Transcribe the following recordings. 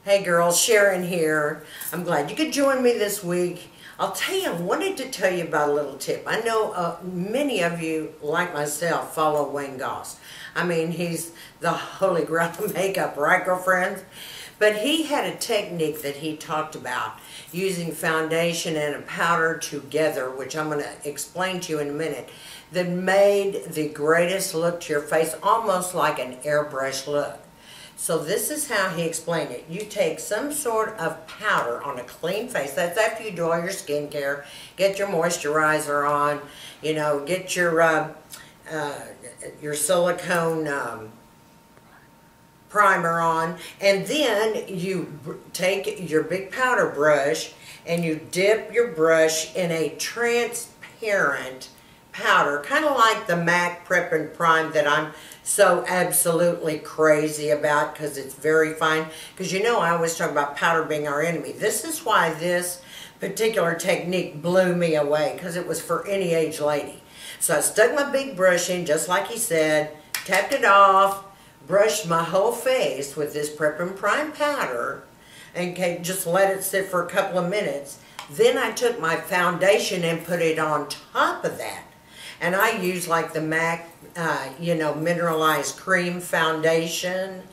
Hey girls, Sharon here. I'm glad you could join me this week. I'll tell you, I wanted to tell you about a little tip. I know many of you, like myself, follow Wayne Goss. I mean, he's the holy grail of makeup, right, girlfriends? But he had a technique that he talked about using foundation and a powder together, which I'm going to explain to you in a minute, that made the greatest look to your face, almost like an airbrush look. So this is how he explained it. You take some sort of powder on a clean face. That's after you do all your skincare. Get your moisturizer on. You know, get your silicone primer on. And then you take your big powder brush and you dip your brush in a transparent powder, kind of like the MAC Prep and Prime that I'm so absolutely crazy about because it's very fine. Because you know I always talk about powder being our enemy. This is why this particular technique blew me away, because it was for any age lady. So I stuck my big brush in just like he said, tapped it off, brushed my whole face with this Prep and Prime powder, and just let it sit for a couple of minutes. Then I took my foundation and put it on top of that. And I use like the MAC, Mineralized cream foundation.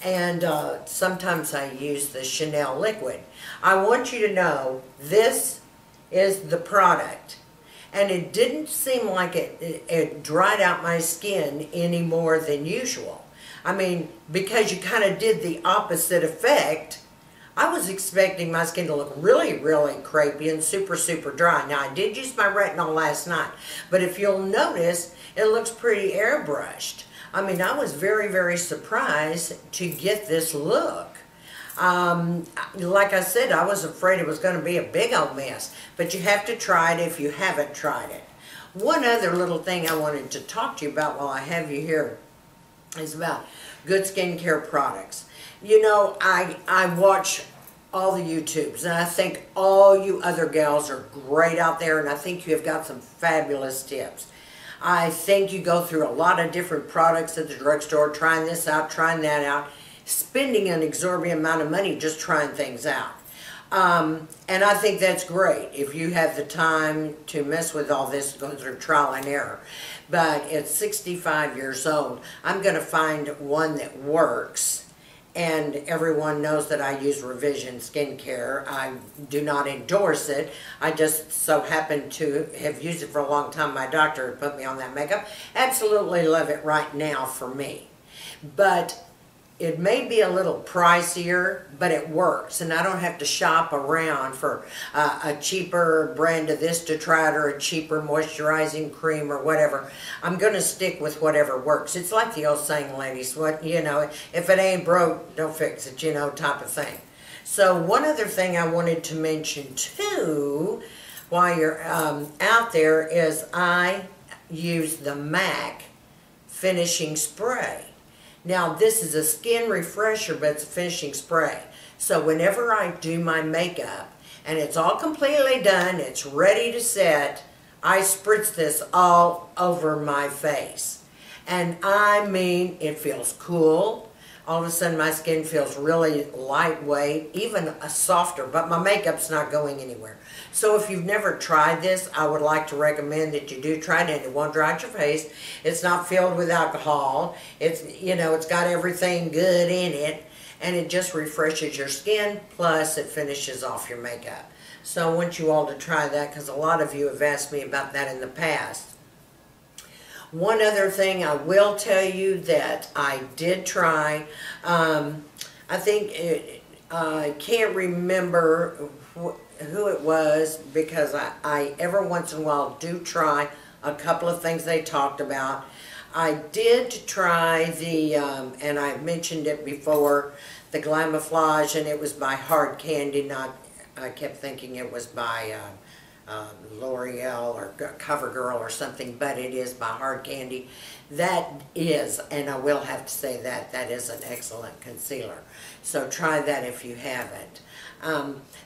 And sometimes I use the Chanel liquid. I want you to know this is the product. And it didn't seem like it dried out my skin any more than usual. I mean, because you kind of did the opposite effect. I was expecting my skin to look really, really crepey and super, super dry. Now, I did use my retinol last night, but if you'll notice, it looks pretty airbrushed. I mean, I was very, very surprised to get this look. Like I said, I was afraid it was going to be a big old mess, but you have to try it if you haven't tried it. One other little thing I wanted to talk to you about while I have you here is about good skincare products. You know, I watch all the YouTubes, and I think all you other gals are great out there, and I think you have got some fabulous tips. I think you go through a lot of different products at the drugstore, trying this out, trying that out, spending an exorbitant amount of money just trying things out. And I think that's great if you have the time to mess with all this, go through trial and error. But at 65 years old, I'm going to find one that works. And everyone knows that I use Revision skincare. I do not endorse it. I just so happen to have used it for a long time. My doctor put me on that makeup. Absolutely love it right now for me. But it may be a little pricier, but it works. And I don't have to shop around for a cheaper brand of this to try it, or a cheaper moisturizing cream or whatever. I'm going to stick with whatever works. It's like the old saying, ladies, if it ain't broke, don't fix it, type of thing. So one other thing I wanted to mention too, while you're out there, is I use the MAC finishing spray. Now, this is a skin refresher, but it's a finishing spray. So whenever I do my makeup, and it's all completely done, it's ready to set, I spritz this all over my face. And I mean, it feels cool. All of a sudden, my skin feels really lightweight, even softer, but my makeup's not going anywhere. So if you've never tried this, I would like to recommend that you do try it, and it won't dry out your face. It's not filled with alcohol. It's got everything good in it, and it just refreshes your skin, plus it finishes off your makeup. So I want you all to try that, because a lot of you have asked me about that in the past. One other thing I will tell you that I did try, I can't remember who it was, because I every once in a while do try a couple of things they talked about. I did try the, and I mentioned it before, the Glamoflauge, and it was by Hard Candy, I kept thinking it was by L'Oreal or CoverGirl or something, but it is by Hard Candy. That is, and I will have to say that is an excellent concealer. So try that if you haven't.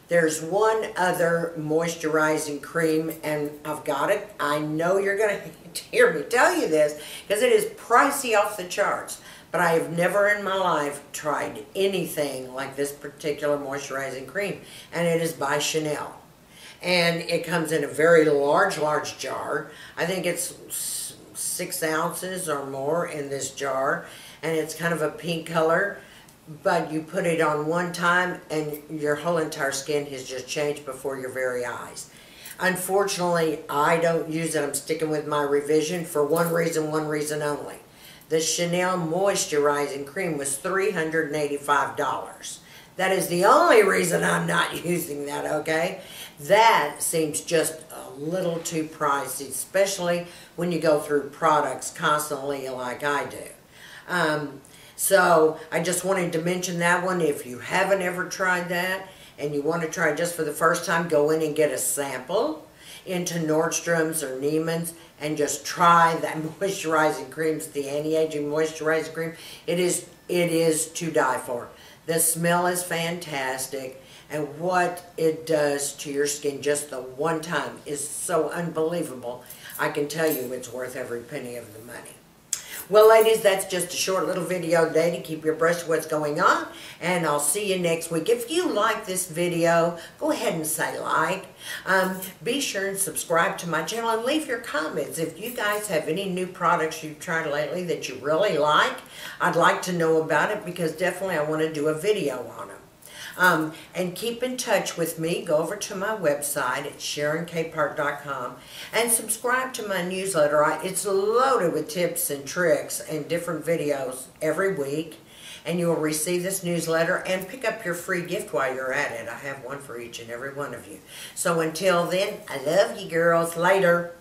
There's one other moisturizing cream, and I've got it. I know you're going to hear me tell you this, because it is pricey off the charts. but I have never in my life tried anything like this particular moisturizing cream, and it is by Chanel. And it comes in a very large jar. I think it's 6 ounces or more in this jar, and it's kind of a pink color, but you put it on one time and your whole entire skin has just changed before your very eyes. Unfortunately, I don't use it. I'm sticking with my revision for one reason only. The Chanel moisturizing cream was $385. That is the only reason I'm not using that, okay? That seems just a little too pricey, especially when you go through products constantly like I do. So I just wanted to mention that one. If you haven't ever tried that and you want to try it just for the first time, go in and get a sample into Nordstrom's or Neiman's and just try that moisturizing cream. It's the anti-aging moisturizing cream. It is to die for. The smell is fantastic, and what it does to your skin just the one time is so unbelievable. I can tell you it's worth every penny of the money. Well, ladies, that's just a short little video today to keep you abreast of what's going on, and I'll see you next week. If you like this video, go ahead and say like. Be sure and subscribe to my channel and leave your comments. If you guys have any new products you've tried lately that you really like, I'd like to know about it, because definitely I want to do a video on them. And keep in touch with me. Go over to my website at SharonKPark.com and subscribe to my newsletter. It's loaded with tips and tricks and different videos every week, and you will receive this newsletter and pick up your free gift while you're at it. I have one for each and every one of you. So until then, I love you girls. Later.